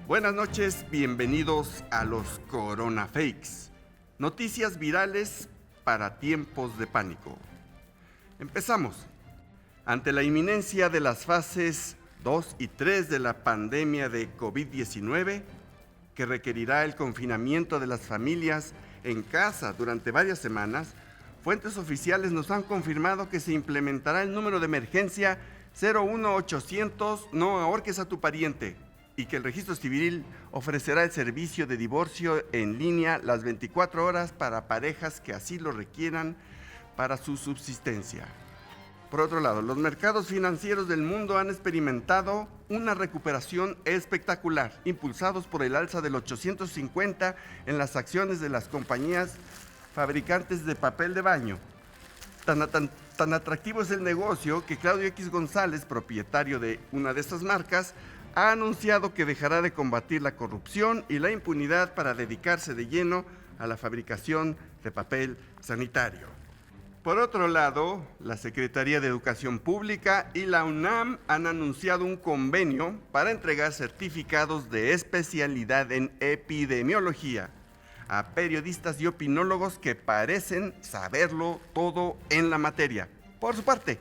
Buenas noches, bienvenidos a los Corona Fakes. Noticias virales para tiempos de pánico. Empezamos. Ante la inminencia de las fases 2 y 3 de la pandemia de COVID-19, que requerirá el confinamiento de las familias en casa durante varias semanas, fuentes oficiales nos han confirmado que se implementará el número de emergencia 01800 no ahorques a tu pariente y que el registro civil ofrecerá el servicio de divorcio en línea las 24 horas para parejas que así lo requieran para su subsistencia. Por otro lado, los mercados financieros del mundo han experimentado una recuperación espectacular, impulsados por el alza del 850 en las acciones de las compañías fabricantes de papel de baño. Tan atractivo es el negocio que Claudio X González, propietario de una de estas marcas, ha anunciado que dejará de combatir la corrupción y la impunidad para dedicarse de lleno a la fabricación de papel sanitario. Por otro lado, la Secretaría de Educación Pública y la UNAM han anunciado un convenio para entregar certificados de especialidad en epidemiología a periodistas y opinólogos que parecen saberlo todo en la materia. Por su parte,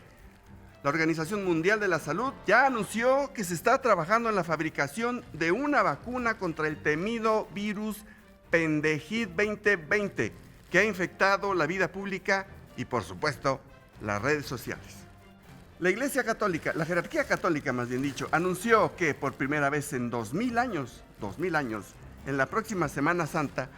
la Organización Mundial de la Salud ya anunció que se está trabajando en la fabricación de una vacuna contra el temido virus Pendejid 2020, que ha infectado la vida pública y, por supuesto, las redes sociales. La Iglesia Católica, la jerarquía católica más bien dicho, anunció que por primera vez en 2000 años, en la próxima Semana Santa,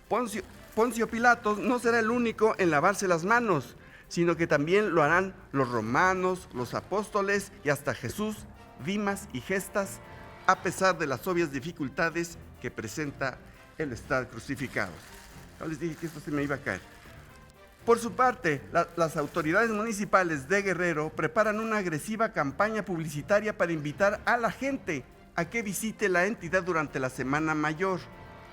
Poncio Pilatos no será el único en lavarse las manos, sino que también lo harán los romanos, los apóstoles y hasta Jesús, Dimas y Gestas, a pesar de las obvias dificultades que presenta el estar crucificados. Yo les dije que esto se me iba a caer. Por su parte, las autoridades municipales de Guerrero preparan una agresiva campaña publicitaria para invitar a la gente a que visite la entidad durante la Semana Mayor,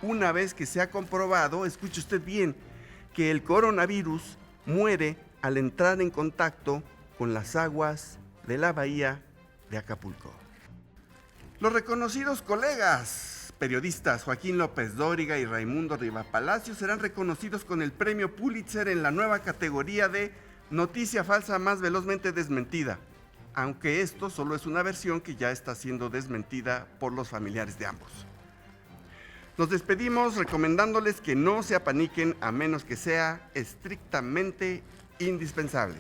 una vez que se ha comprobado, escuche usted bien, que el coronavirus muere al entrar en contacto con las aguas de la bahía de Acapulco. Los reconocidos colegas periodistas Joaquín López Dóriga y Raimundo Rivapalacio serán reconocidos con el premio Pulitzer en la nueva categoría de Noticia Falsa Más Velozmente Desmentida, aunque esto solo es una versión que ya está siendo desmentida por los familiares de ambos. Nos despedimos recomendándoles que no se apaniquen a menos que sea estrictamente indispensable.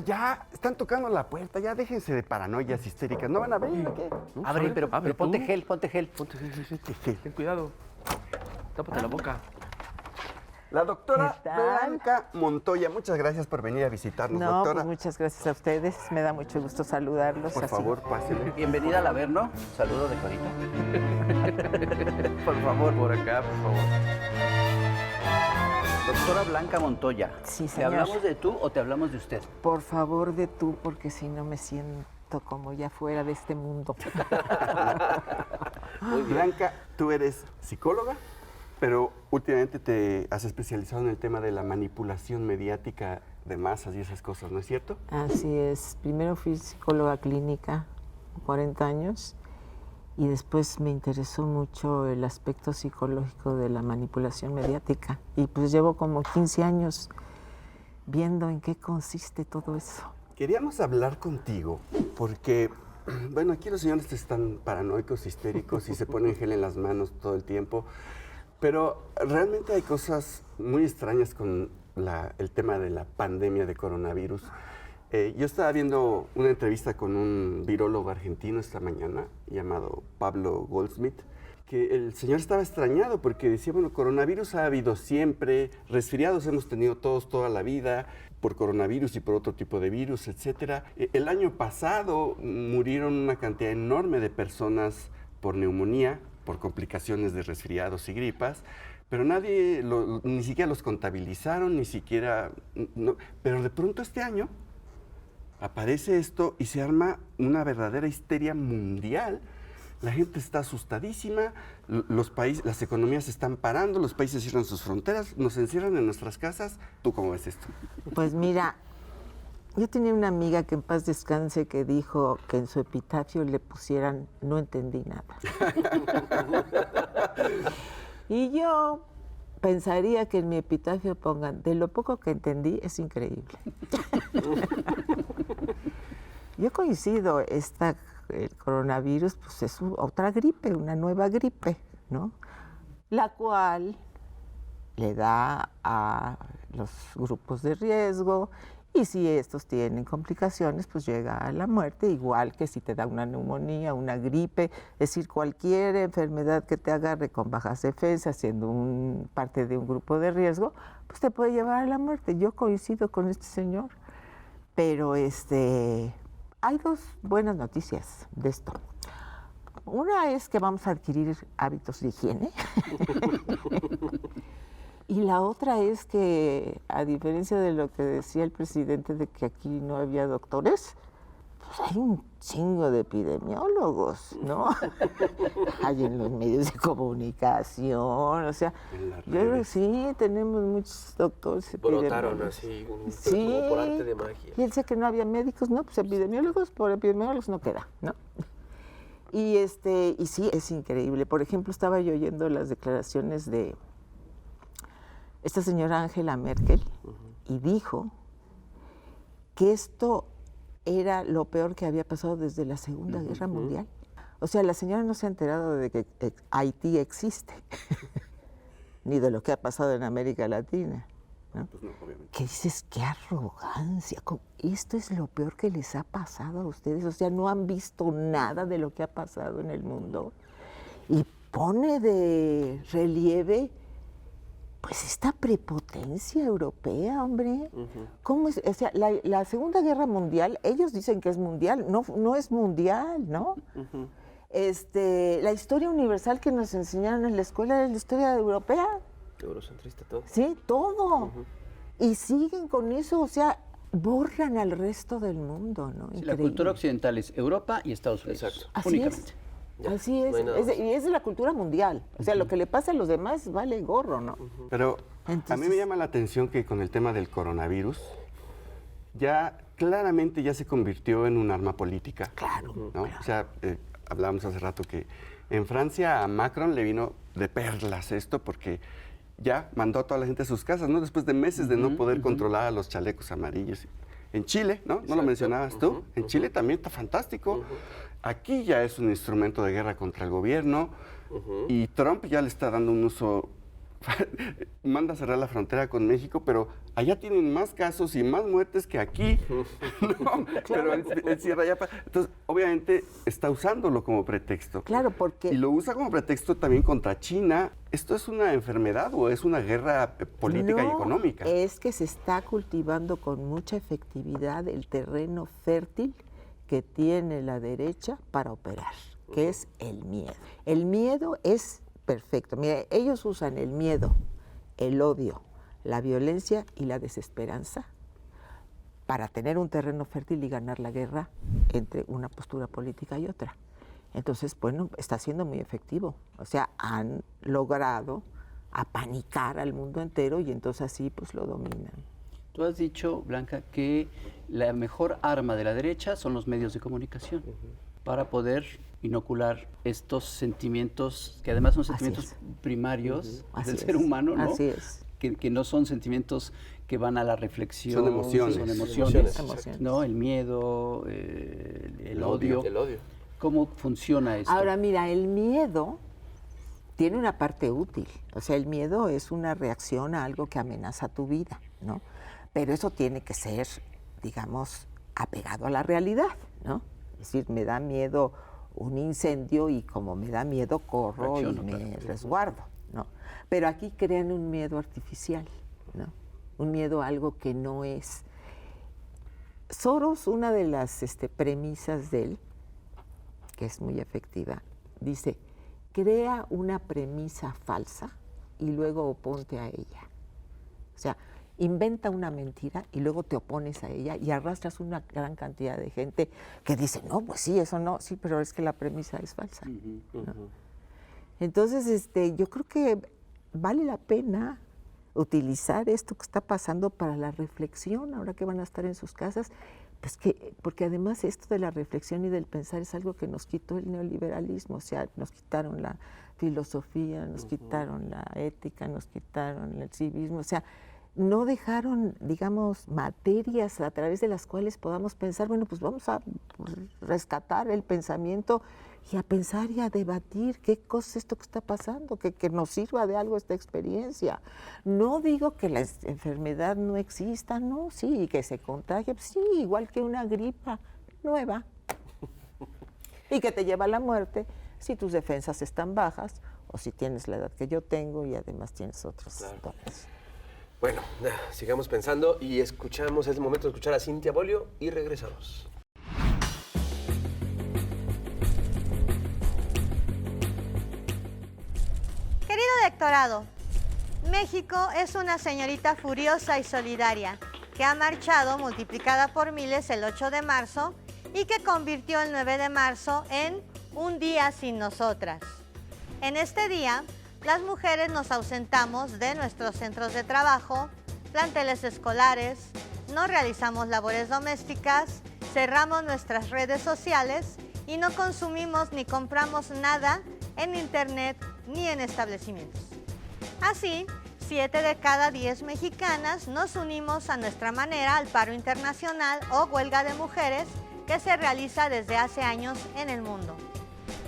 Ya, están tocando la puerta, ya déjense de paranoias histéricas. ¿No van a ver o qué? Abre, pero ponte gel, ponte gel. Ponte gel. Ten cuidado. Tápate la boca. La doctora Blanca Montoya, muchas gracias por venir a visitarnos, doctora. Pues muchas gracias a ustedes, me da mucho gusto saludarlos. Por favor, pásele. Bienvenida al Averno. Saludo de Corito. Por favor. Por acá, por favor. Doctora Blanca Montoya. Sí, ¿Te señor. hablamos de tú o te hablamos de usted? Por favor de tú, porque si no me siento como ya fuera de este mundo. Blanca, tú eres psicóloga, pero últimamente te has especializado en el tema de la manipulación mediática de masas y esas cosas, ¿no es cierto? Así es. Primero fui psicóloga clínica, 40 años, y después me interesó mucho el aspecto psicológico de la manipulación mediática. Y pues llevo como 15 años viendo en qué consiste todo eso. Queríamos hablar contigo porque, bueno, aquí los señores están paranoicos, histéricos y se ponen gel en las manos todo el tiempo, pero realmente hay cosas muy extrañas con el tema de la pandemia de coronavirus. Yo estaba viendo una entrevista con un virólogo argentino esta mañana llamado Pablo Goldsmith, que el señor estaba extrañado porque decía, bueno, coronavirus ha habido siempre, resfriados hemos tenido todos toda la vida, por coronavirus y por otro tipo de virus, etcétera. El año pasado murieron una cantidad enorme de personas por neumonía, por complicaciones de resfriados y gripas, pero nadie, ni siquiera los contabilizaron, ni siquiera... No, pero de pronto este año aparece esto y se arma una verdadera histeria mundial. La gente está asustadísima, las economías se están parando, los países cierran sus fronteras, nos encierran en nuestras casas. ¿Tú cómo ves esto? Pues mira, yo tenía una amiga que en paz descanse que dijo que en su epitafio le pusieran "no entendí nada". Y yo pensaría que en mi epitafio pongan "de lo poco que entendí es increíble". Yo coincido, el coronavirus pues es otra gripe, una nueva gripe, ¿no? La cual le da a los grupos de riesgo y si estos tienen complicaciones, pues llega a la muerte, igual que si te da una neumonía, una gripe, es decir, cualquier enfermedad que te agarre con bajas defensas, siendo parte de un grupo de riesgo, pues te puede llevar a la muerte. Yo coincido con este señor, pero hay dos buenas noticias de esto. Una es que vamos a adquirir hábitos de higiene. Y la otra es que, a diferencia de lo que decía el presidente de que aquí no había doctores, pues hay un chingo de epidemiólogos, ¿no? Hay en los medios de comunicación, o sea, yo creo que sí, tenemos muchos doctores Brotaron epidemiólogos. así, Sí, como por arte de magia. piensa que no había médicos, no, pues epidemiólogos, por epidemiólogos no queda, ¿no? Y sí, es increíble. Por ejemplo, estaba yo oyendo las declaraciones de esta señora Angela Merkel y dijo que esto era lo peor que había pasado desde la Segunda Guerra Mundial. O sea, la señora no se ha enterado de que Haití existe, ni de lo que ha pasado en América Latina, ¿no? Pues no, obviamente. Que dices, qué arrogancia, esto es lo peor que les ha pasado a ustedes, o sea, no han visto nada de lo que ha pasado en el mundo. Y pone de relieve pues esta prepotencia europea, hombre. ¿Cómo es? O sea, la Segunda Guerra Mundial, ellos dicen que es mundial, no es mundial, ¿no? La historia universal que nos enseñaron en la escuela es la historia europea. Eurocentrista todo. Sí, todo. Y siguen con eso, o sea, borran al resto del mundo, ¿no? Sí, la cultura occidental es Europa y Estados Unidos. Exacto. Así Únicamente. Ya, Así es, no hay nada más. y es de la cultura mundial. O sea, lo que le pasa a los demás vale gorro, ¿no? Pero a mí Entonces- me llama la atención que con el tema del coronavirus, ya claramente ya se convirtió en un arma política. Claro, ¿no? O sea, hablábamos hace rato que en Francia a Macron le vino de perlas esto porque ya mandó a toda la gente a sus casas, ¿no? Después de meses de no poder controlar a los chalecos amarillos. En Chile, ¿no? ¿No lo mencionabas tú? En Chile también está fantástico. Aquí ya es un instrumento de guerra contra el gobierno y Trump ya le está dando un uso, manda a cerrar la frontera con México, pero allá tienen más casos y más muertes que aquí, ¿no? Pero él cierra ya. Entonces, obviamente, está usándolo como pretexto. Claro, porque... Y lo usa como pretexto también contra China. ¿Esto es una enfermedad o es una guerra política y No, económica? Es que se está cultivando con mucha efectividad el terreno fértil que tiene la derecha para operar, que es el miedo. El miedo es perfecto. Mira, ellos usan el miedo, el odio, la violencia y la desesperanza para tener un terreno fértil y ganar la guerra entre una postura política y otra. Entonces, bueno, está siendo muy efectivo. O sea, han logrado apanicar al mundo entero y entonces así pues lo dominan. Tú has dicho, Blanca, que la mejor arma de la derecha son los medios de comunicación para poder inocular estos sentimientos, que además son Así sentimientos es. primarios Así del es. ser humano, ¿no? Así es. que no son sentimientos que van a la reflexión. Son emociones. Son emociones, Emociones. ¿no? El miedo, el odio. El odio. ¿Cómo funciona esto? Ahora, mira, el miedo tiene una parte útil. O sea, el miedo es una reacción a algo que amenaza tu vida, ¿no? Pero eso tiene que ser, digamos, apegado a la realidad, ¿no? Es decir, me da miedo un incendio y como me da miedo corro Reacciono, y me claro. resguardo, ¿no? Pero aquí crean un miedo artificial, ¿no? Un miedo a algo que no es. Soros, una de las premisas de él, que es muy efectiva, dice, crea una premisa falsa y luego oponte a ella. O sea, inventa una mentira y luego te opones a ella y arrastras una gran cantidad de gente que dice, no, pues sí, eso no, sí, pero es que la premisa es falsa. ¿No? Entonces, yo creo que vale la pena utilizar esto que está pasando para la reflexión, ahora que van a estar en sus casas, pues porque además esto de la reflexión y del pensar es algo que nos quitó el neoliberalismo, o sea, nos quitaron la filosofía, nos quitaron la ética, nos quitaron el civismo, o sea, no dejaron, digamos, materias a través de las cuales podamos pensar, bueno, pues vamos a rescatar el pensamiento y a pensar y a debatir qué cosa es esto que está pasando, que nos sirva de algo esta experiencia. No digo que la enfermedad no exista, no, sí, y que se contagie, sí, igual que una gripa nueva, y que te lleva a la muerte si tus defensas están bajas o si tienes la edad que yo tengo y además tienes otros dones. Bueno, sigamos pensando y escuchamos, es el momento de escuchar a Cintia Bolio y regresamos. Querido electorado, México es una señorita furiosa y solidaria que ha marchado multiplicada por miles el 8 de marzo y que convirtió el 9 de marzo en un día sin nosotras. En este día, las mujeres nos ausentamos de nuestros centros de trabajo, planteles escolares, no realizamos labores domésticas, cerramos nuestras redes sociales y no consumimos ni compramos nada en internet ni en establecimientos. Así, 7 de cada 10 mexicanas nos unimos a nuestra manera al paro internacional o huelga de mujeres que se realiza desde hace años en el mundo.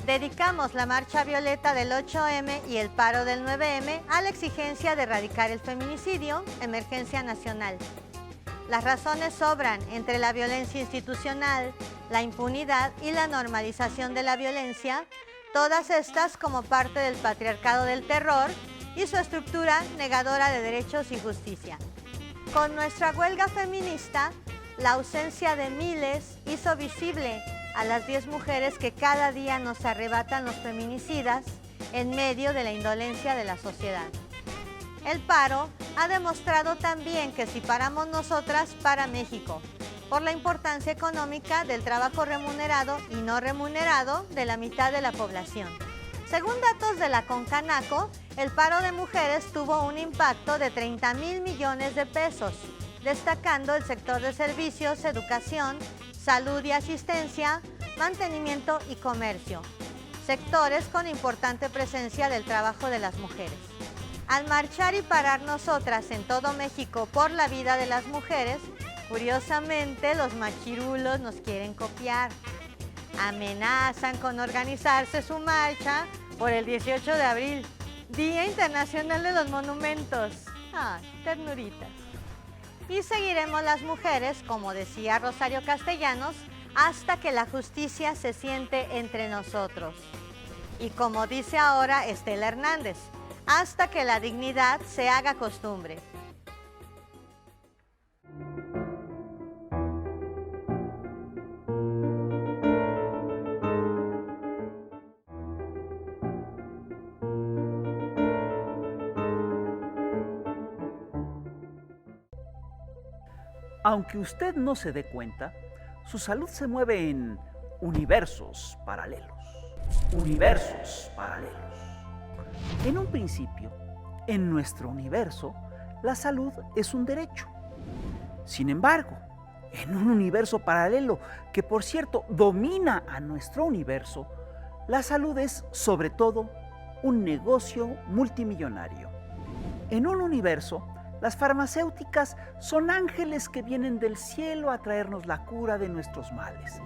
Dedicamos la marcha violeta del 8M y el paro del 9M a la exigencia de erradicar el feminicidio, emergencia nacional. Las razones sobran entre la violencia institucional, la impunidad y la normalización de la violencia, todas estas como parte del patriarcado del terror y su estructura negadora de derechos y justicia. Con nuestra huelga feminista, la ausencia de miles hizo visible a las 10 mujeres que cada día nos arrebatan los feminicidas en medio de la indolencia de la sociedad. El paro ha demostrado también que si paramos nosotras, para México, por la importancia económica del trabajo remunerado y no remunerado de la mitad de la población. Según datos de la Concanaco, el paro de mujeres tuvo un impacto de 30,000 millones de pesos, destacando el sector de servicios, educación, salud y asistencia, mantenimiento y comercio, sectores con importante presencia del trabajo de las mujeres. Al marchar y parar nosotras en todo México por la vida de las mujeres, curiosamente los machirulos nos quieren copiar. Amenazan con organizarse su marcha por el 18 de abril, Día Internacional de los Monumentos. ¡Ay, ternuritas! Y seguiremos las mujeres, como decía Rosario Castellanos, hasta que la justicia se siente entre nosotros. Y como dice ahora Estela Hernández, hasta que la dignidad se haga costumbre. Aunque usted no se dé cuenta, su salud se mueve en universos paralelos. Universos paralelos. En un principio, en nuestro universo, la salud es un derecho. Sin embargo, en un universo paralelo, que por cierto domina a nuestro universo, la salud es sobre todo un negocio multimillonario. En un universo, las farmacéuticas son ángeles que vienen del cielo a traernos la cura de nuestros males.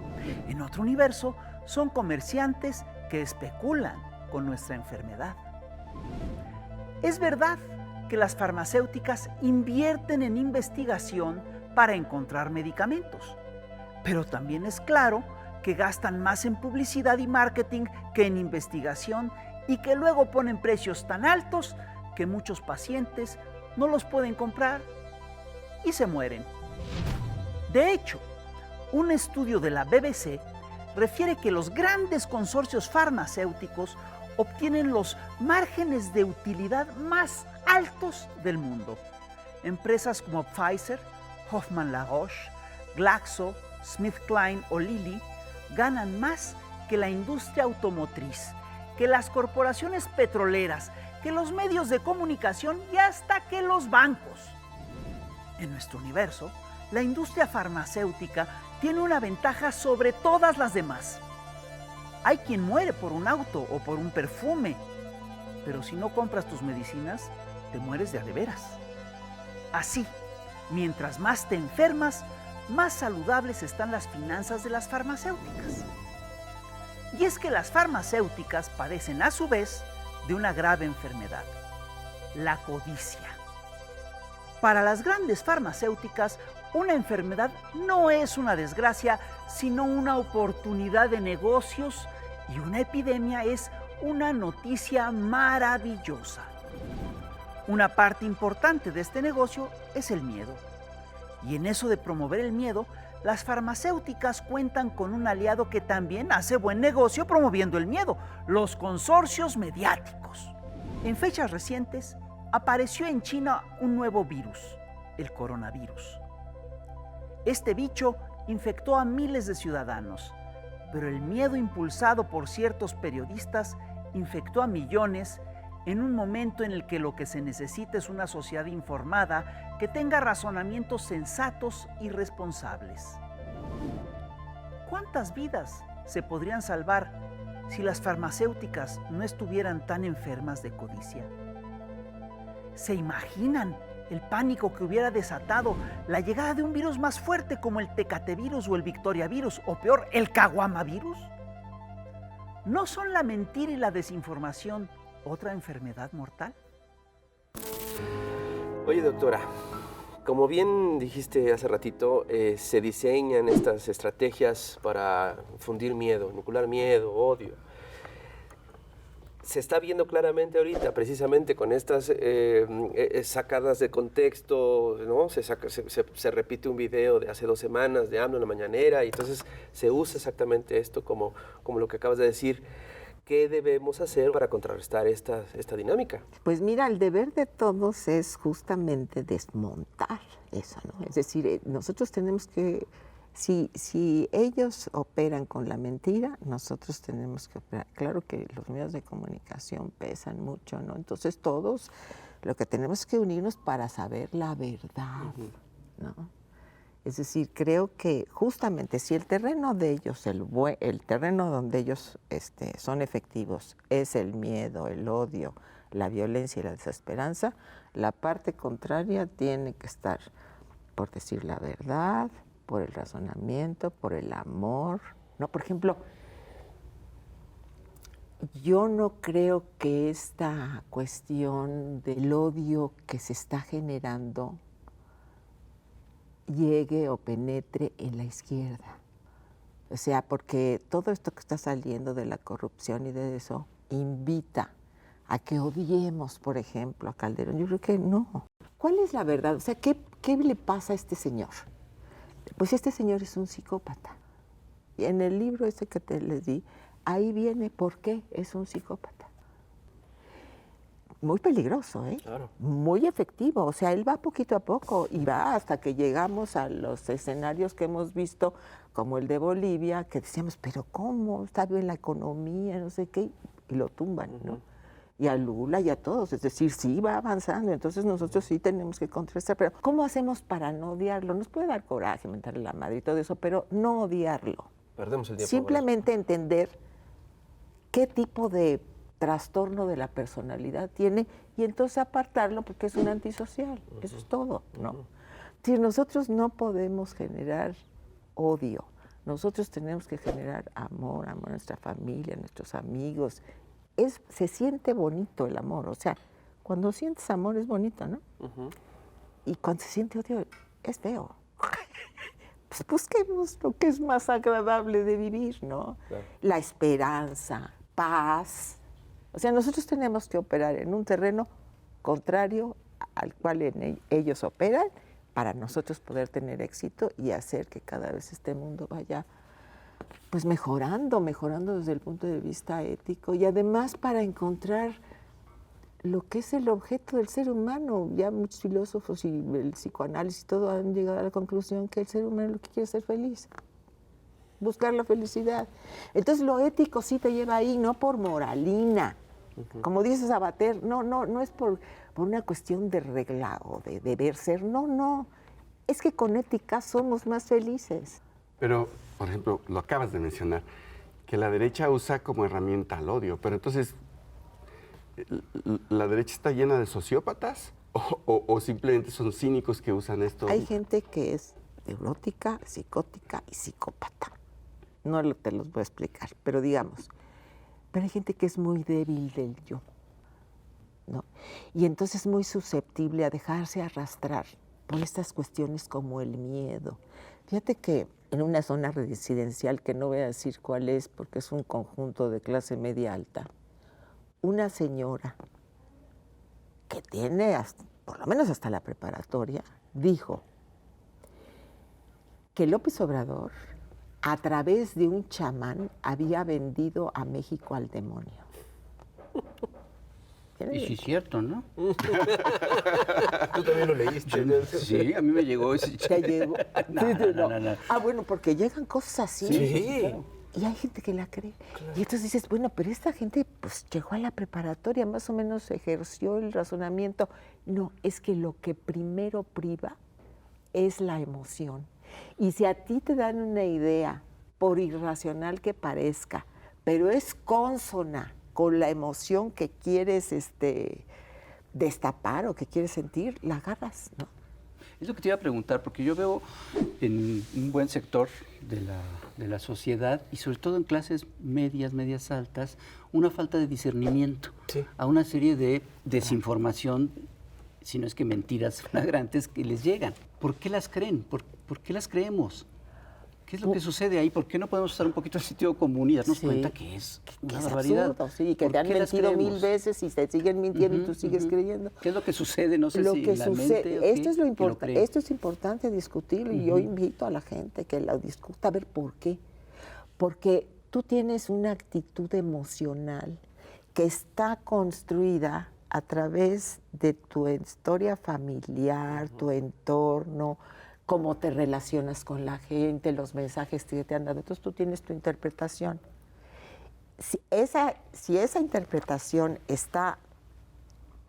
En otro universo, son comerciantes que especulan con nuestra enfermedad. Es verdad que las farmacéuticas invierten en investigación para encontrar medicamentos, pero también es claro que gastan más en publicidad y marketing que en investigación y que luego ponen precios tan altos que muchos pacientes no los pueden comprar y se mueren. De hecho, un estudio de la BBC refiere que los grandes consorcios farmacéuticos obtienen los márgenes de utilidad más altos del mundo. Empresas como Pfizer, Hoffmann La Roche, Glaxo, SmithKline o Lilly ganan más que la industria automotriz, que las corporaciones petroleras, que los medios de comunicación y hasta que los bancos. En nuestro universo, la industria farmacéutica tiene una ventaja sobre todas las demás. Hay quien muere por un auto o por un perfume, pero si no compras tus medicinas, te mueres de a de veras. Así, mientras más te enfermas, más saludables están las finanzas de las farmacéuticas. Y es que las farmacéuticas padecen a su vez de una grave enfermedad, la codicia. Para las grandes farmacéuticas, una enfermedad no es una desgracia, sino una oportunidad de negocios, y una epidemia es una noticia maravillosa. Una parte importante de este negocio es el miedo. Y en eso de promover el miedo, las farmacéuticas cuentan con un aliado que también hace buen negocio promoviendo el miedo: los consorcios mediáticos. En fechas recientes, apareció en China un nuevo virus, el coronavirus. Este bicho infectó a miles de ciudadanos, pero el miedo impulsado por ciertos periodistas infectó a millones en un momento en el que lo que se necesita es una sociedad informada que tenga razonamientos sensatos y responsables. ¿Cuántas vidas se podrían salvar si las farmacéuticas no estuvieran tan enfermas de codicia? ¿Se imaginan el pánico que hubiera desatado la llegada de un virus más fuerte como el Tecatevirus o el Victoriavirus, o peor, el Caguamavirus? ¿No son la mentira y la desinformación otra enfermedad mortal? Oye, doctora, como bien dijiste hace ratito, se diseñan estas estrategias para fundir miedo, inocular miedo, odio. Se está viendo claramente ahorita, precisamente con estas sacadas de contexto, ¿no? Se repite un video de hace 2 semanas de AMLO en la mañanera, y entonces se usa exactamente esto como lo que acabas de decir. ¿Qué debemos hacer para contrarrestar esta dinámica? Pues mira, el deber de todos es justamente desmontar eso, ¿no? Es decir, nosotros tenemos que, si ellos operan con la mentira, nosotros tenemos que operar. Claro que los medios de comunicación pesan mucho, ¿no? Entonces todos lo que tenemos que unirnos para saber la verdad, ¿no? Es decir, creo que justamente si el terreno de ellos, el terreno donde ellos son efectivos es el miedo, el odio, la violencia y la desesperanza, la parte contraria tiene que estar por decir la verdad, por el razonamiento, por el amor, ¿no? Por ejemplo, yo no creo que esta cuestión del odio que se está generando llegue o penetre en la izquierda. O sea, porque todo esto que está saliendo de la corrupción y de eso invita a que odiemos, por ejemplo, a Calderón. Yo creo que no. ¿Cuál es la verdad? O sea, ¿qué le pasa a este señor? Pues este señor es un psicópata. Y en el libro ese que les di, ahí viene por qué es un psicópata. Muy peligroso, ¿eh? Claro. Muy efectivo. O sea, él va poquito a poco y va hasta que llegamos a los escenarios que hemos visto, como el de Bolivia, que decíamos, pero ¿cómo? Está bien la economía, no sé qué, y lo tumban, ¿no? Y a Lula y a todos, es decir, sí va avanzando, entonces nosotros sí tenemos que contrastar, pero ¿cómo hacemos para no odiarlo? Nos puede dar coraje, mentarle la madre y todo eso, pero no odiarlo. Perdemos el tiempo. Simplemente entender qué tipo de trastorno de la personalidad tiene y entonces apartarlo porque es un antisocial. Eso es todo, ¿no? Si nosotros no podemos generar odio, nosotros tenemos que generar amor, amor a nuestra familia, a nuestros amigos. Se siente bonito el amor, o sea, cuando sientes amor es bonito, ¿no? Y cuando se siente odio es feo. Pues busquemos lo que es más agradable de vivir, ¿no? Claro. La esperanza, paz. O sea, nosotros tenemos que operar en un terreno contrario al cual ellos operan para nosotros poder tener éxito y hacer que cada vez este mundo vaya pues mejorando desde el punto de vista ético y además para encontrar lo que es el objeto del ser humano. Ya muchos filósofos y el psicoanálisis y todo han llegado a la conclusión que el ser humano lo que quiere es ser feliz, buscar la felicidad. Entonces lo ético sí te lleva ahí, no por moralina. Como dice Sabater, no es por una cuestión de regla o de deber ser, no. Es que con ética somos más felices. Pero, por ejemplo, lo acabas de mencionar, que la derecha usa como herramienta el odio, pero entonces, ¿la derecha está llena de sociópatas o simplemente son cínicos que usan esto? Hay gente que es neurótica, psicótica y psicópata. No te los voy a explicar, pero digamos, pero hay gente que es muy débil del yo, ¿no? Y entonces es muy susceptible a dejarse arrastrar por estas cuestiones como el miedo. Fíjate que en una zona residencial, que no voy a decir cuál es porque es un conjunto de clase media alta, una señora que tiene por lo menos hasta la preparatoria, dijo que López Obrador, a través de un chamán, había vendido a México al demonio. Y sí es cierto, ¿no? Tú también lo leíste. Sí, a mí me llegó ese ¿Te llegó? No. Ah, bueno, porque llegan cosas así. Sí. Y hay gente que la cree. Claro. Y entonces dices, bueno, pero esta gente pues llegó a la preparatoria, más o menos ejerció el razonamiento. No, es que lo que primero priva es la emoción. Y si a ti te dan una idea, por irracional que parezca, pero es consona con la emoción que quieres destapar o que quieres sentir, la agarras, ¿no? Es lo que te iba a preguntar, porque yo veo en un buen sector de la sociedad, y sobre todo en clases medias altas, una falta de discernimiento a una serie de desinformación, si no es que mentiras flagrantes que les llegan. ¿Por qué las creen? ¿Por qué las creemos? ¿Qué es lo que sucede ahí? ¿Por qué no podemos usar un poquito el sentido común y darnos cuenta que es una barbaridad? Absurdo, sí, que te han mentido 1000 veces y te siguen mintiendo y tú sigues creyendo. ¿Qué es lo que sucede? No sé si en la mente esto es lo importante. Esto es importante discutirlo y yo invito a la gente que lo discuta a ver por qué. Porque tú tienes una actitud emocional que está construida a través de tu historia familiar, tu entorno, cómo te relacionas con la gente, los mensajes que te han dado. Entonces tú tienes tu interpretación. Si esa interpretación está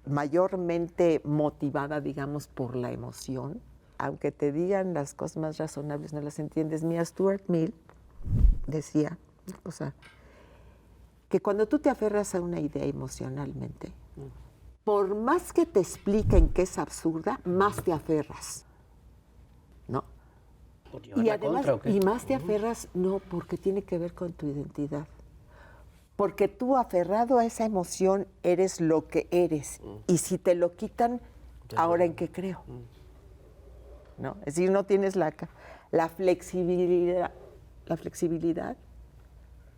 mayormente motivada, digamos, por la emoción, aunque te digan las cosas más razonables, no las entiendes. Mira, Stuart Mill decía, o sea, que cuando tú te aferras a una idea emocionalmente, por más que te expliquen que es absurda, más te aferras. ¿No? Y además, y más te aferras, no, porque tiene que ver con tu identidad. Porque tú, aferrado a esa emoción, eres lo que eres. Y si te lo quitan, ¿ahora en qué creo? ¿No? Es decir, no tienes la flexibilidad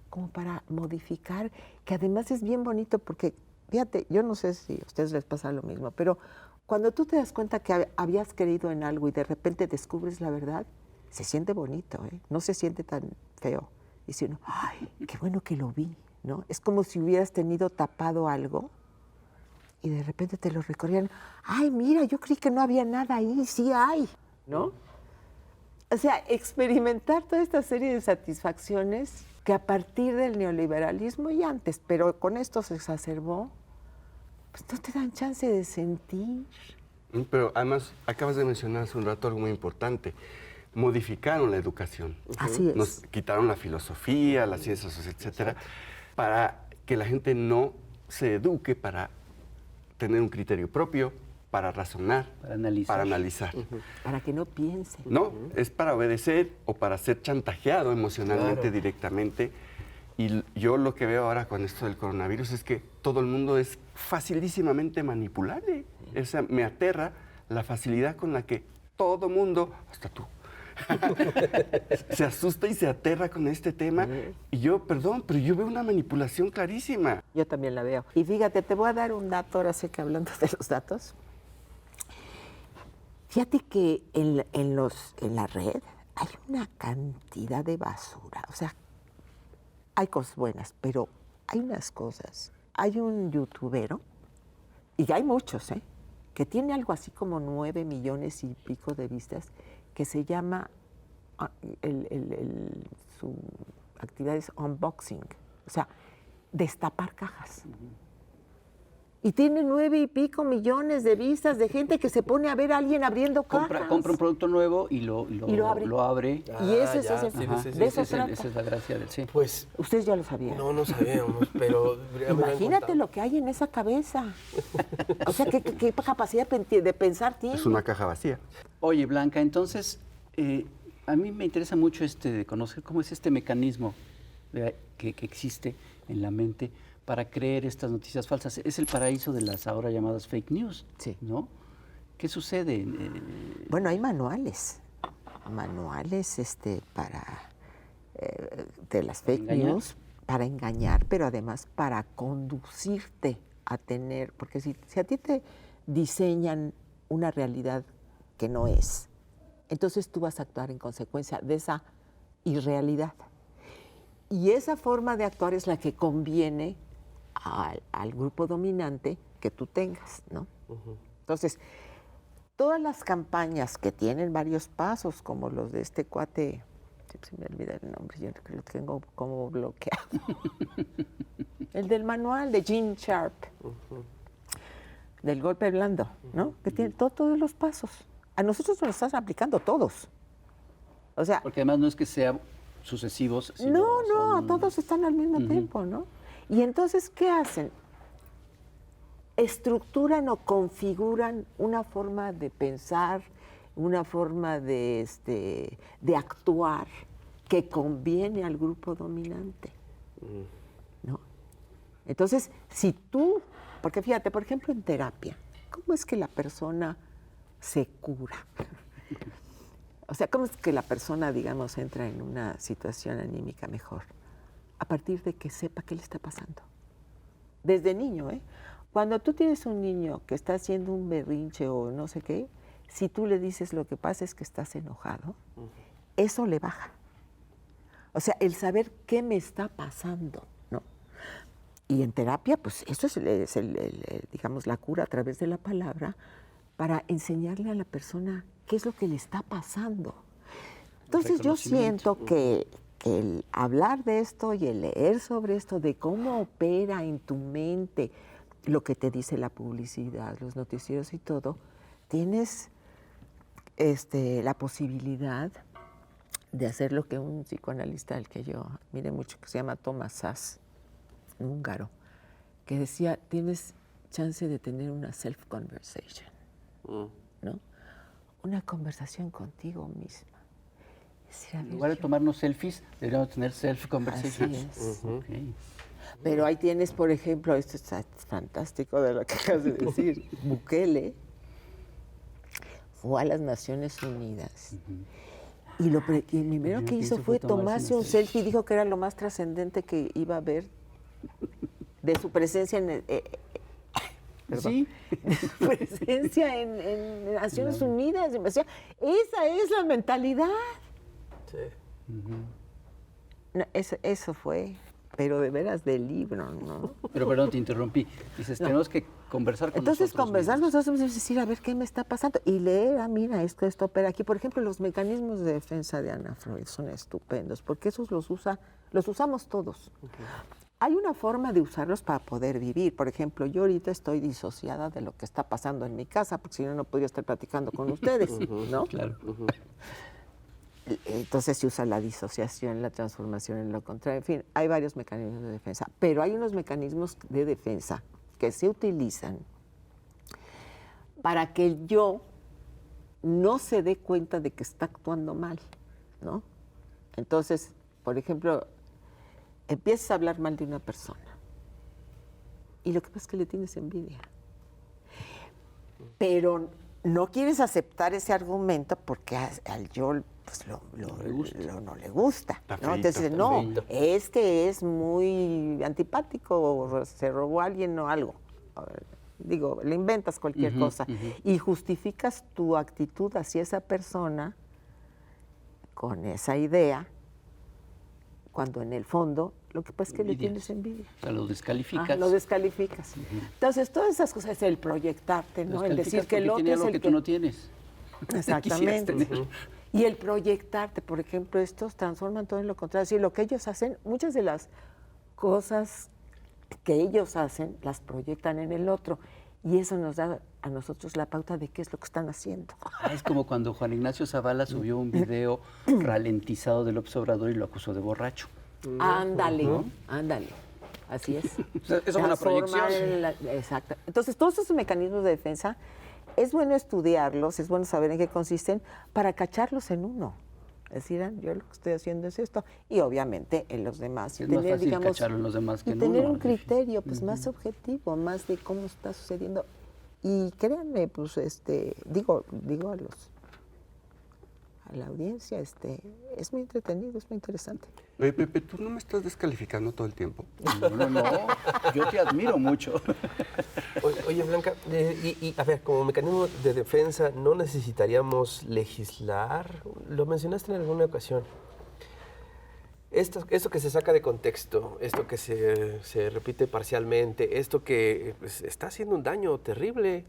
como para modificar, que además es bien bonito porque, fíjate, yo no sé si a ustedes les pasa lo mismo, pero cuando tú te das cuenta que habías creído en algo y de repente descubres la verdad, se siente bonito, ¿eh? No se siente tan feo. Dice uno, ay, qué bueno que lo vi, ¿no? Es como si hubieras tenido tapado algo y de repente te lo recorrían. Ay, mira, yo creí que no había nada ahí, sí hay, ¿no? O sea, experimentar toda esta serie de satisfacciones que a partir del neoliberalismo y antes, pero con esto se exacerbó, pues no te dan chance de sentir. Pero además, acabas de mencionar hace un rato algo muy importante. Modificaron la educación. Así es. Nos quitaron la filosofía, las ciencias, etcétera, para que la gente no se eduque para tener un criterio propio, para razonar, para analizar. Para que no piense. No, es para obedecer o para ser chantajeado emocionalmente, Claro. directamente. Y yo lo que veo ahora con esto del coronavirus es que todo el mundo es facilísimamente manipulable. O sea, me aterra la facilidad con la que todo mundo, hasta tú, se asusta y se aterra con este tema. Y yo, perdón, pero yo veo una manipulación clarísima. Yo también la veo. Y fíjate, te voy a dar un dato, ahora sé que hablando de los datos. Fíjate que en la red hay una cantidad de basura. O sea, hay cosas buenas, pero hay unas cosas. Hay un youtubero, y hay muchos, que tiene algo así como 9 millones y pico de vistas, que se llama, su actividad es unboxing, o sea, destapar cajas. Y tiene 9 y pico millones de vistas de gente que se pone a ver a alguien abriendo cajas. Compra un producto nuevo y lo abre. Y ese es ya, ese. sí, De eso trata. Esa es la gracia del sí. Pues Ustedes ya lo sabían. no sabíamos, pero... ya me lo han Imagínate contado. lo que hay en esa cabeza. O sea, qué capacidad de pensar tiene. Es una caja vacía. Oye, Blanca, entonces, a mí me interesa mucho de conocer cómo es este mecanismo que existe en la mente para creer estas noticias falsas. Es el paraíso de las ahora llamadas fake news, Sí. ¿no? ¿Qué sucede? Bueno, hay manuales para de las fake engañar. news, para engañar, pero además para conducirte a tener, porque si a ti te diseñan una realidad que no es, entonces tú vas a actuar en consecuencia de esa irrealidad. Y esa forma de actuar es la que conviene al grupo dominante que tú tengas, ¿no? Entonces, todas las campañas que tienen varios pasos, como los de este cuate, se me olvida el nombre, yo lo tengo como bloqueado. El del manual de Gene Sharp, del golpe blando, ¿no? Que tiene todos los pasos. A nosotros nos están aplicando todos. O sea, Porque además no es que sean sucesivos. Sino no, son- todos están al mismo tiempo, ¿no? Y entonces, ¿qué hacen? Estructuran o configuran una forma de pensar, una forma de actuar que conviene al grupo dominante, ¿no? Entonces, si tú, porque fíjate, por ejemplo, en terapia, ¿cómo es que la persona se cura? O sea, ¿cómo es que la persona, digamos, entra en una situación anímica mejor? A partir de que sepa qué le está pasando. Desde niño, ¿eh? Cuando tú tienes un niño que está haciendo un berrinche o no sé qué, si tú le dices lo que pasa es que estás enojado, eso le baja. O sea, el saber qué me está pasando, ¿no? Y en terapia, pues eso es digamos, la cura a través de la palabra para enseñarle a la persona qué es lo que le está pasando. Entonces yo siento que el hablar de esto y el leer sobre esto, de cómo opera en tu mente lo que te dice la publicidad, los noticieros y todo, tienes la posibilidad de hacer lo que un psicoanalista al que yo admire mucho, que se llama Thomas Szasz, un húngaro, que decía, tienes chance de tener una self-conversation, ¿no? Una conversación contigo misma. Decir, a En ver, lugar de yo- tomarnos selfies, deberíamos tener self-conversations. Así es. Ok. Pero ahí tienes, por ejemplo, esto es fantástico de lo que acabas de decir, Bukele fue a las Naciones Unidas y lo primero que hizo fue tomarse un selfie y dijo que era lo más trascendente que iba a haber de su presencia en Sí. presencia en Naciones Unidas. Y me decía, esa es la mentalidad. Sí. No, eso fue, pero de veras del libro, ¿no? Pero perdón, te interrumpí. Dices, No. tenemos que conversar con Entonces, nosotros conversar mismos. nosotros mismos, decir, a ver qué me está pasando. Y leer, mira, esto opera aquí. Por ejemplo, los mecanismos de defensa de Ana Freud son estupendos, porque esos los usamos todos. Hay una forma de usarlos para poder vivir. Por ejemplo, yo ahorita estoy disociada de lo que está pasando en mi casa, porque si no, no podría estar platicando con ustedes, ¿no? Claro. entonces se usa la disociación, la transformación en lo contrario. En fin, hay varios mecanismos de defensa, pero hay unos mecanismos de defensa que se utilizan para que el yo no se dé cuenta de que está actuando mal, ¿no? Entonces, por ejemplo, empiezas a hablar mal de una persona y lo que pasa es que le tienes envidia. Pero no quieres aceptar ese argumento porque al yo pues, no le gusta. ¿No? Entonces, no, es que es muy antipático o se robó a alguien o algo. Digo, le inventas cualquier cosa y justificas tu actitud hacia esa persona con esa idea, cuando en el fondo lo que pasa es que le tienes envidia. O sea, lo descalificas. Lo descalificas. Entonces, todas esas cosas es el proyectarte, ¿no? El decir que el otro tiene es algo el que tú no tienes. Exactamente. Y el proyectarte, por ejemplo, estos transforman todo en lo contrario. Es decir, lo que ellos hacen, muchas de las cosas que ellos hacen, las proyectan en el otro. Y eso nos da a nosotros la pauta de qué es lo que están haciendo. Es como cuando Juan Ignacio Zavala subió un video ralentizado del López Obrador y lo acusó de borracho. Ándale, ándale. Así es. Eso es una proyección. Exacto. Entonces, todos esos mecanismos de defensa, es bueno estudiarlos, es bueno saber en qué consisten para cacharlos en uno. Es decir, yo lo que estoy haciendo es esto. Y obviamente en los demás. Es más fácil cacharlo en los demás que en uno. Tener un criterio pues más objetivo, más de cómo está sucediendo. Y créanme, pues digo a la audiencia, es muy entretenido, es muy interesante. Oye, Pepe, ¿tú no me estás descalificando todo el tiempo? No, yo te admiro mucho. Oye, Blanca, y a ver, como mecanismo de defensa, ¿no necesitaríamos legislar? Lo mencionaste en alguna ocasión. Esto que se saca de contexto, esto que se repite parcialmente, esto que pues, está haciendo un daño terrible.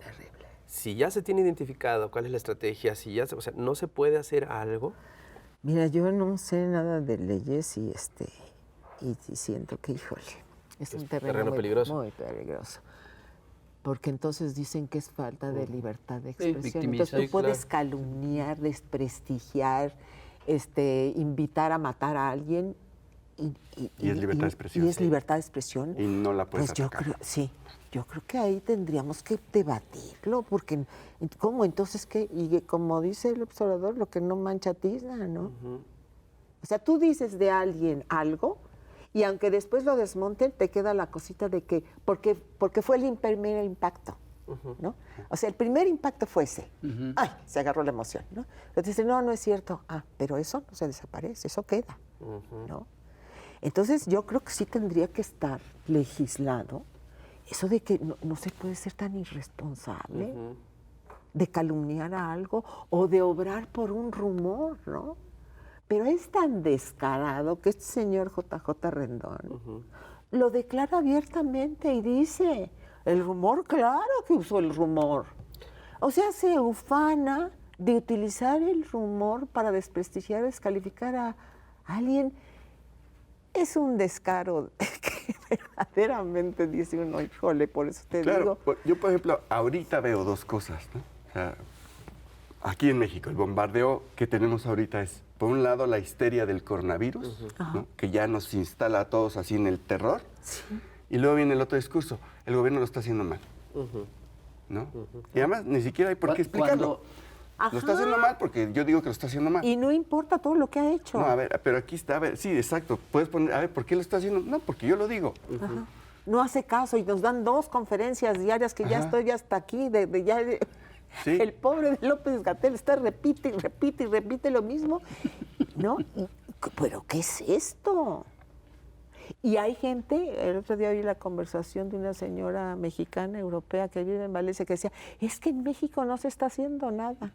Si ya se tiene identificado cuál es la estrategia, o sea, ¿no se puede hacer algo? Mira, yo no sé nada de leyes y siento que, híjole, es un terreno muy peligroso. Muy peligroso. Porque entonces dicen que es falta de libertad de expresión. Entonces tú puedes calumniar, desprestigiar, invitar a matar a alguien y es libertad de expresión. Y es libertad de expresión. Y no la puedes pues atacar. Yo creo que ahí tendríamos que debatirlo, porque ¿cómo? Entonces, ¿qué? Y como dice el observador, lo que no mancha tizna, ¿no? O sea, tú dices de alguien algo y aunque después lo desmonten, te queda la cosita de que, porque fue el primer impacto, ¿no? O sea, el primer impacto fue ese. Ay, se agarró la emoción, ¿no? Entonces dice, no es cierto. Pero eso no se desaparece, eso queda, ¿no? Entonces, yo creo que sí tendría que estar legislado eso de que no se puede ser tan irresponsable de calumniar a algo o de obrar por un rumor, ¿no? Pero es tan descarado que este señor JJ Rendón lo declara abiertamente y dice, el rumor, claro que usó el rumor. O sea, se ufana de utilizar el rumor para desprestigiar, descalificar a alguien. Es un descaro que verdaderamente dice uno, híjole, por eso te digo. Yo, por ejemplo, ahorita veo dos cosas, ¿no? O sea, aquí en México, el bombardeo que tenemos ahorita es, por un lado, la histeria del coronavirus, ¿no? Que ya nos instala a todos así en el terror. Sí. Y luego viene el otro discurso, el gobierno lo está haciendo mal, ¿no? Y además, ni siquiera hay por qué explicarlo. Lo está haciendo mal porque yo digo que lo está haciendo mal. Y no importa todo lo que ha hecho. No, a ver, pero aquí está, a ver, sí, exacto. Puedes poner, a ver, ¿por qué lo está haciendo? No, porque yo lo digo. No hace caso y nos dan 2 conferencias diarias que ya estoy hasta aquí. Sí. El pobre de López-Gatell está repite y repite lo mismo. ¿No? ¿Pero qué es esto? Y hay gente, el otro día oí la conversación de una señora mexicana, europea, que vive en Valencia, que decía, es que en México no se está haciendo nada.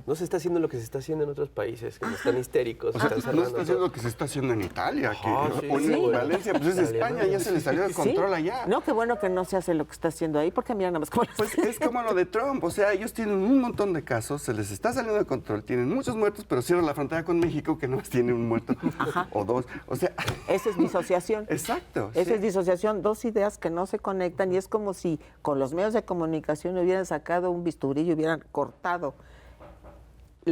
No se está haciendo lo que se está haciendo en otros países, que están histéricos. O sea, no se está haciendo lo que se está haciendo en Italia, en Valencia, pues es España, ya se le salió de control allá. No, qué bueno que no se hace lo que está haciendo ahí, porque mira nada más cómo pues es como lo de Trump, o sea, ellos tienen un montón de casos, se les está saliendo de control, tienen muchos muertos, pero cierran la frontera con México, que no más tiene un muerto o 2. O sea, esa es disociación. Exacto. Esa es disociación, 2 ideas que no se conectan, y es como si con los medios de comunicación hubieran sacado un bisturí y hubieran cortado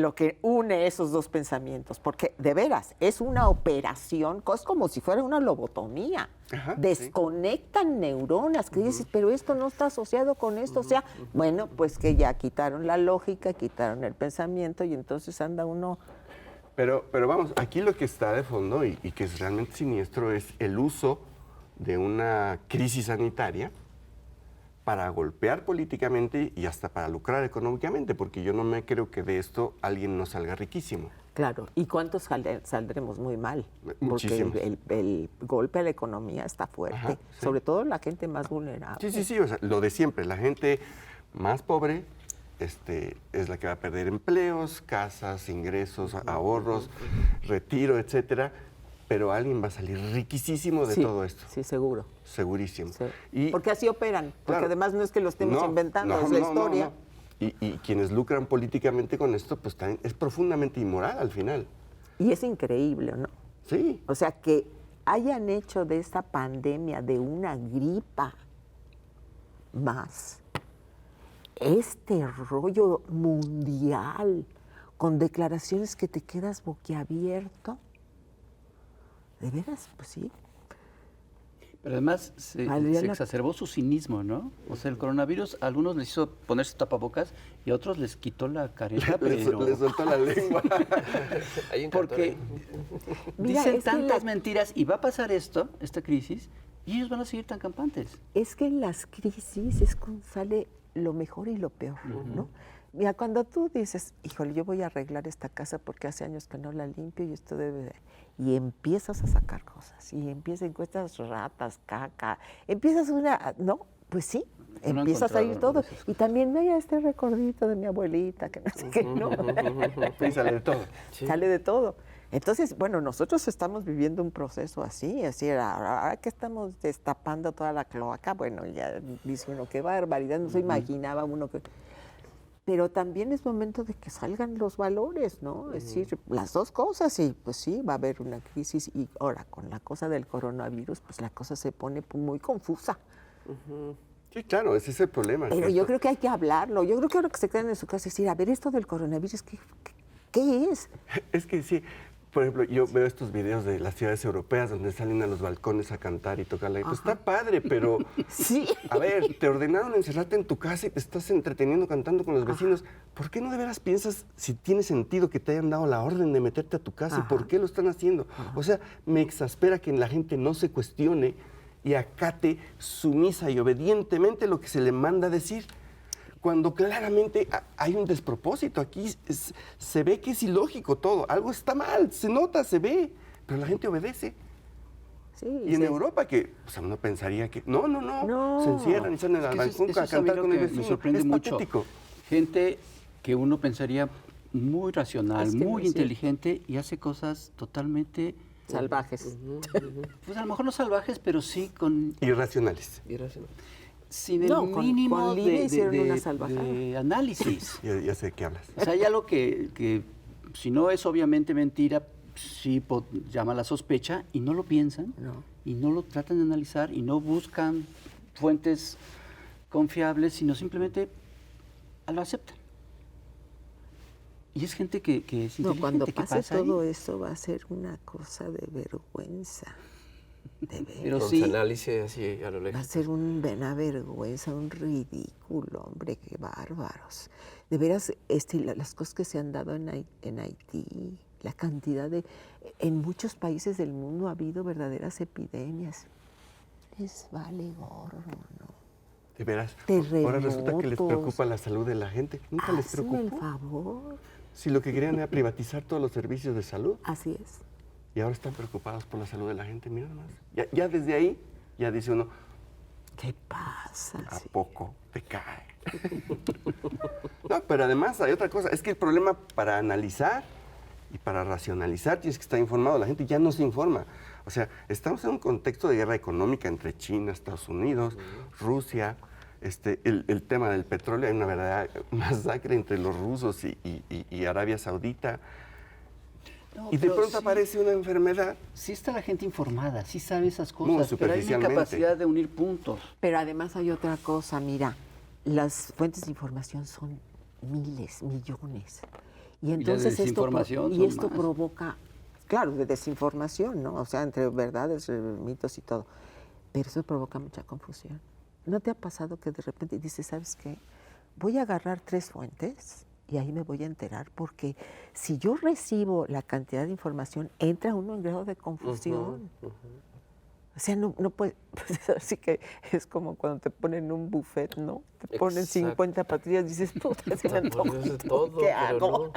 lo que une esos dos pensamientos, porque de veras es una operación, es como si fuera una lobotomía. Ajá, Desconectan neuronas, que dices, pero esto no está asociado con esto, o sea, bueno, pues que ya quitaron la lógica, quitaron el pensamiento y entonces anda uno... Pero vamos, aquí lo que está de fondo y que es realmente siniestro es el uso de una crisis sanitaria para golpear políticamente y hasta para lucrar económicamente, porque yo no me creo que de esto alguien no salga riquísimo. Claro, ¿y cuántos saldremos muy mal? Muchísimos. Porque el golpe a la economía está fuerte, Ajá, sí. sobre todo la gente más vulnerable. Sí, o sea, lo de siempre, la gente más pobre es la que va a perder empleos, casas, ingresos, ahorros, retiro, etcétera, pero alguien va a salir riquísimo de todo esto. Sí, seguro. Segurísimo. Sí. Y, Porque así operan, porque claro, además no es que lo estemos inventando, es la historia. No. Y quienes lucran políticamente con esto, pues también es profundamente inmoral al final. Y es increíble, ¿no? Sí. O sea, que hayan hecho de esta pandemia, de una gripa más, este rollo mundial, con declaraciones que te quedas boquiabierto. ¿De veras? Pues sí. Pero además se exacerbó su cinismo, ¿no? O sea, el coronavirus a algunos les hizo ponerse tapabocas y a otros les quitó la careta, pero... Les soltó la lengua. Porque Mira, dicen es que tantas mentiras y va a pasar esto, esta crisis, y ellos van a seguir tan campantes. Es que en las crisis es cuando sale lo mejor y lo peor, ¿no? Mira, cuando tú dices, híjole, yo voy a arreglar esta casa porque hace años que no la limpio y esto debe de... Y empiezas a sacar cosas, y encuentras ratas, caca, empiezas una... No, pues sí, No empieza a salir todo. esas cosas. Y también vaya este recordito de mi abuelita, que no sé qué, ¿no? Sí, sale de todo. Sale de todo. Entonces, bueno, nosotros estamos viviendo un proceso así, ahora que estamos destapando toda la cloaca, bueno, ya dice uno, qué barbaridad, no se imaginaba uno que... Pero también es momento de que salgan los valores, ¿no? Es decir, las dos cosas, y pues sí, va a haber una crisis, y ahora con la cosa del coronavirus, pues la cosa se pone muy confusa. Sí, claro, ese es el problema. Pero yo creo que hay que hablarlo, yo creo que ahora que se quedan en su casa, es decir, a ver, esto del coronavirus, ¿qué es? Es que sí, por ejemplo, yo veo estos videos de las ciudades europeas donde salen a los balcones a cantar y tocar la... Pues está padre, pero... Sí. A ver, te ordenaron encerrarte en tu casa y te estás entreteniendo cantando con los vecinos. ¿Por qué no de veras piensas si tiene sentido que te hayan dado la orden de meterte a tu casa y por qué lo están haciendo? O sea, me exaspera que la gente no se cuestione y acate sumisa y obedientemente lo que se le manda a decir. Cuando claramente hay un despropósito. Aquí se ve que es ilógico todo. Algo está mal, se nota, se ve, pero la gente obedece. Sí, Y en Europa, que o sea, uno pensaría que no, se encierran y salen al balcón a cantar con el vecino. Me sorprende es mucho. patético. Gente que uno pensaría muy racional, Es que muy sí. inteligente y hace cosas totalmente... Salvajes. Pues a lo mejor no salvajes, pero sí con... Irracionales. Sin el No, con mínimo Lidia hicieron una de salvajada. análisis. Ya sé de qué hablas. O sea, hay algo que si no es obviamente mentira, sí llama la sospecha y no lo piensan, y no lo tratan de analizar y no buscan fuentes confiables, sino simplemente lo aceptan. Y es gente que es inteligente, Cuando que pase pasa ahí. todo eso va a ser una cosa de vergüenza. De veras. Pero Con sí, su análisis así a lo Va a lejos. ser una vergüenza, un ridículo, hombre, qué bárbaros. De veras, las cosas que se han dado en Haití, la cantidad de... En muchos países del mundo ha habido verdaderas epidemias. Les vale gorro, ¿no? De veras. Terremotos. Ahora resulta que les preocupa la salud de la gente. Nunca les Hazme el preocupó. favor. Si lo que querían era privatizar todos los servicios de salud. Así es. Y ahora están preocupados por la salud de la gente. Mira nomás. Ya desde ahí, ya dice uno, ¿Qué pasa? ¿a Sí. poco te cae? No, pero además hay otra cosa. Es que el problema para analizar y para racionalizar tienes que estar informado. La gente ya no se informa. O sea, estamos en un contexto de guerra económica entre China, Estados Unidos, Rusia. El tema del petróleo, hay una verdadera masacre entre los rusos y Arabia Saudita. no, Y de pero pronto sí, aparece una enfermedad. sí está la gente informada, sí sabe esas Muy cosas, pero hay una superficialmente. capacidad de unir puntos. Pero además hay otra cosa, mira, las fuentes de información son miles, millones. Y entonces de desinformación esto más. provoca, claro, de desinformación, ¿no? O sea, entre verdades, mitos y todo. Pero eso provoca mucha confusión. ¿No te ha pasado que de repente dices, ¿sabes qué? Voy a agarrar 3 fuentes y ahí me voy a enterar, porque si yo recibo la cantidad de información, entra uno en grado de confusión. O sea, no puede, pues así que es como cuando te ponen un buffet, ¿no? Te ponen 50 patillas y dices, puta, se me antoja todo, ¿qué hago?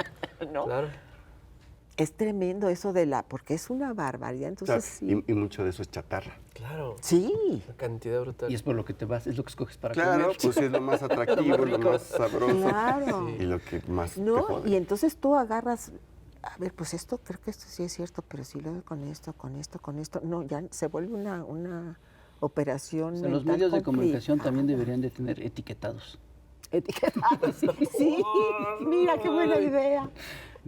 ¿No? Claro. Es tremendo eso porque es una barbaridad, entonces Claro, sí. y mucho de eso es chatarra. Claro. Sí. Una cantidad brutal. Y es por lo que te vas, es lo que escoges para Claro, comer. pues es lo más atractivo, lo más sabroso. Claro. Y lo que más te No, jode. y entonces tú agarras, a ver, pues esto, creo que esto sí es cierto, pero si luego con esto, no, ya se vuelve una operación O sea, los mental medios de comunicación complicada. también deberían de tener etiquetados. Etiquetados, sí, mira, qué buena idea.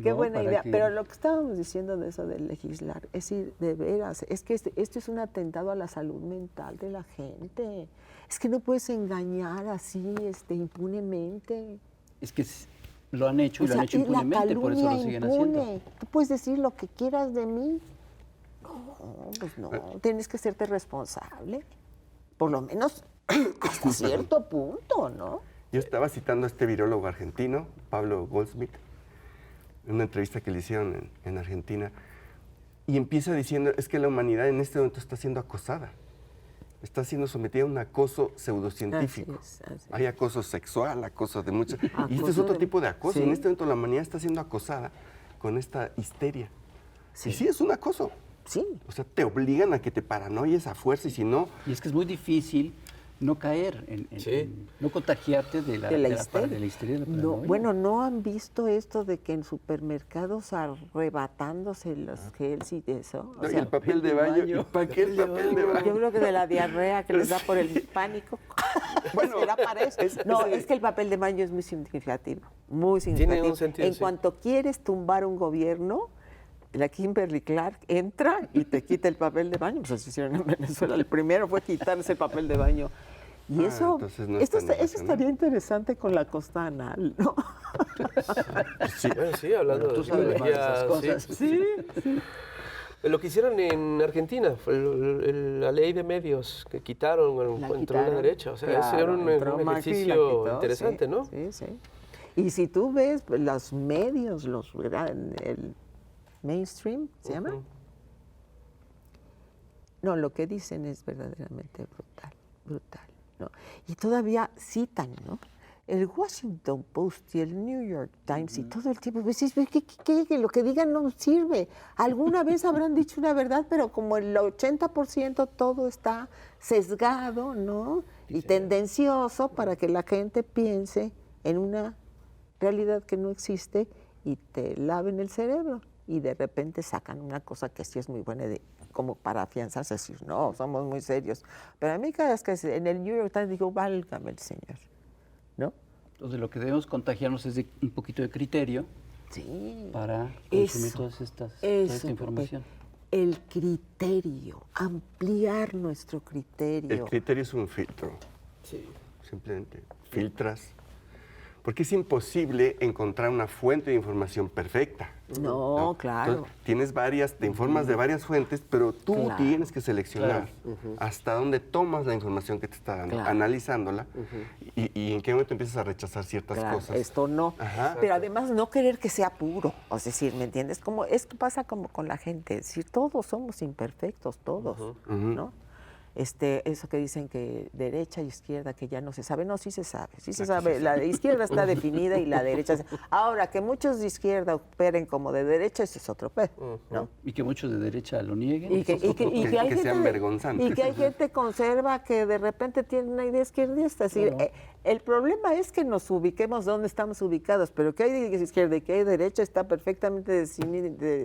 Qué No, buena para idea. que- Pero lo que estábamos diciendo de eso de legislar, es decir, de veras, es que esto es un atentado a la salud mental de la gente. Es que no puedes engañar así impunemente. Es que lo han hecho y lo han hecho y la impunemente, por eso lo calumnia siguen impune. haciendo. Tú puedes decir lo que quieras de mí. No, pues no, tienes que serte responsable. Por lo menos hasta cierto punto, ¿no? Yo estaba citando a este virólogo argentino, Pablo Goldsmith, en una entrevista que le hicieron en Argentina, y empieza diciendo, es que la humanidad en este momento está siendo acosada, está siendo sometida a un acoso pseudocientífico. Así es. Hay acoso sexual, acoso de muchas... Y este es Acoso otro de- tipo de acoso. sí. En este momento la humanidad está siendo acosada con esta histeria. Sí. Y sí, es un acoso. Sí. O sea, te obligan a que te paranoies a fuerza y si no... Y es que es muy difícil no caer, no contagiarte de la histeria, de la No, paranoia. bueno, ¿no han visto esto de que en supermercados arrebatándose los gels y de eso? O No, y sea, el papel de baño. ¿Para qué el papel de baño? yo creo que de la diarrea que les da por el pánico. Bueno, ¿Será para eso? No, es que el papel de baño es muy significativo, muy significativo. un sentido, en sí. cuanto quieres tumbar un gobierno, la Kimberly Clark entra y te quita el papel de baño. Pues así hicieron en Venezuela. El primero fue quitarse el papel de baño. Y eso, entonces no es tan eso irracional. estaría interesante con la costa anal, ¿no? Sí, bueno, sí, hablando Tú de sabes más de biología, esas cosas. sí. Lo que hicieron en Argentina fue la ley de medios que quitaron, entró quitaron, la derecha. O sea, claro, ese era un entró Macri y la ejercicio quitó, interesante, sí, ¿no? Sí, sí. Y si tú ves pues, los medios, el mainstream, ¿se llama? No, lo que dicen es verdaderamente brutal, ¿no? Y todavía citan, ¿no? El Washington Post y el New York Times y todo el tiempo, pues, que lo que digan no sirve. Alguna vez habrán dicho una verdad, pero como el 80% todo está sesgado, ¿no? Y tendencioso para que la gente piense en una realidad que no existe y te laven el cerebro. Y de repente sacan una cosa que sí es muy buena, como para afianzarse, decir, no, somos muy serios. Pero a mí cada vez que en el New York Times digo, válgame el Señor, ¿no? Entonces lo que debemos contagiarnos es de un poquito de criterio Sí. para consumir Eso, toda esta eso, información. El criterio, ampliar nuestro criterio. El criterio es un filtro. Sí. Simplemente filtras. Porque es imposible encontrar una fuente de información perfecta. No, claro. Entonces, tienes te informas de varias fuentes, pero tú Claro. tienes que seleccionar hasta dónde tomas la información que te está dando, Claro. analizándola, y en qué momento empiezas a rechazar ciertas Claro, cosas. esto no. Ajá. Pero además no querer que sea puro. O es decir, ¿me entiendes? Como es que pasa como con la gente. Es decir, todos somos imperfectos, todos, ¿no? Eso que dicen que derecha y izquierda, que ya no se sabe. No, sí se sabe, sí se sabe. La de izquierda está definida y la derecha... Ahora, que muchos de izquierda operen como de derecha, ese es otro pedo, ¿no? Y que muchos de derecha lo nieguen. Y que hay que gente sean vergonzantes. Y que hay gente conserva que de repente tiene una idea izquierdista. Es decir, el problema es que nos ubiquemos donde estamos ubicados, pero que hay de izquierda y que hay de derecha está perfectamente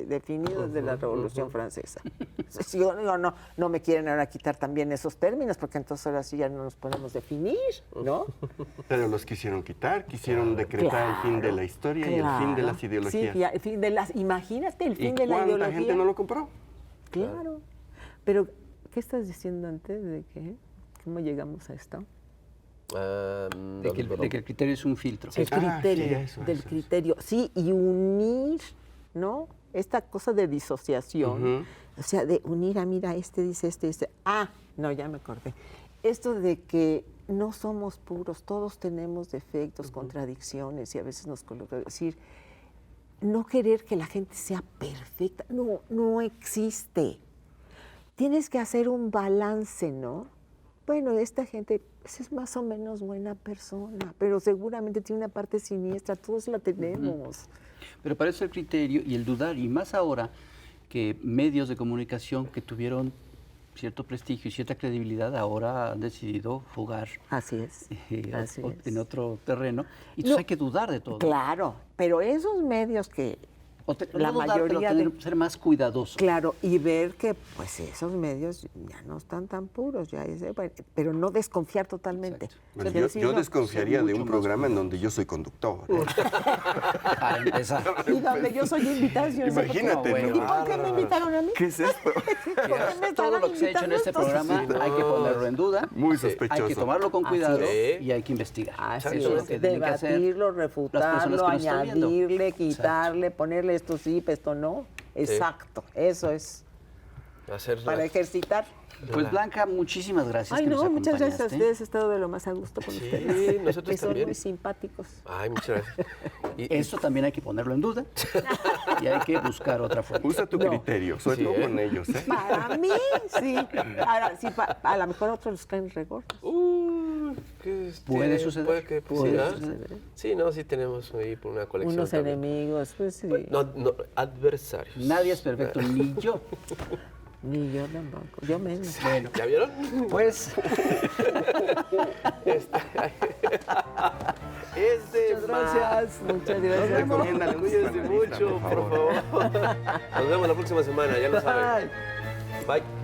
definido desde la Revolución Francesa. Si yo digo, no me quieren ahora quitar también esos términos, porque entonces ahora sí ya no nos podemos definir, ¿no? Pero los quisieron quitar, quisieron decretar el fin de la historia y el fin de las ideologías. Sí, el fin de las, imagínate el fin ¿Y de la cuánta ideología. gente no lo compró? Claro. Pero, ¿qué estás diciendo antes de que cómo llegamos a esto? De que el criterio es un filtro. El criterio, sí, del criterio. Sí, y unir, ¿no? Esta cosa de disociación. O sea, de unir, mira, este dice esto y este. No, ya me acordé. Esto de que no somos puros, todos tenemos defectos, contradicciones, y a veces nos coloca decir, no querer que la gente sea perfecta, no existe. Tienes que hacer un balance, ¿no? Bueno, esta gente pues, es más o menos buena persona, pero seguramente tiene una parte siniestra, todos la tenemos. Pero para eso el criterio y el dudar, y más ahora que medios de comunicación que tuvieron cierto prestigio y cierta credibilidad ahora han decidido jugar Así es. Así es. en otro terreno, y entonces hay que dudar de todo. Claro, pero esos medios que la mayoría ser más cuidadosos. Claro, y ver que pues esos medios ya no están tan puros, pero no desconfiar totalmente. Bueno, yo desconfiaría de un programa en donde yo soy conductor. Para empezar. Y donde yo soy invitación. Imagínate, bueno. ¿Y por qué me invitaron a mí? ¿Qué es esto? Todo lo que se ha hecho en este programa hay que ponerlo en duda. Muy sospechoso. Hay que tomarlo con cuidado es. y hay que investigar. Así Eso es lo que tienen que hacer debatirlo, las personas refutarlo, que nos están viendo. añadirle, quitarle, ponerle esto sí, esto no. Exacto, eso es para ejercitar. Pues Blanca, muchísimas gracias. Ay, que nos no, muchas gracias a acompañaste. ustedes. He estado de lo más a gusto con ustedes. Sí, nosotros que son también. muy simpáticos. Ay, muchas gracias. Esto también hay que ponerlo en duda y hay que buscar otra forma. Usa tu criterio, sobre todo con ellos. Para mí, sí. Ahora, sí, a lo mejor otros los caen regordos. ¿Puede suceder? Puede que Puede sí, suceder. Sí, no, sí tenemos ahí por una colección. Unos también. enemigos, pues sí. No, adversarios. Nadie es perfecto, ni yo. Ni yo tampoco, yo menos. Bueno, ¿Ya vieron? pues Muchas gracias. Muchas gracias. Recomiéndale un Cuídense mucho, por favor. Nos vemos la próxima semana, ya lo saben. Bye.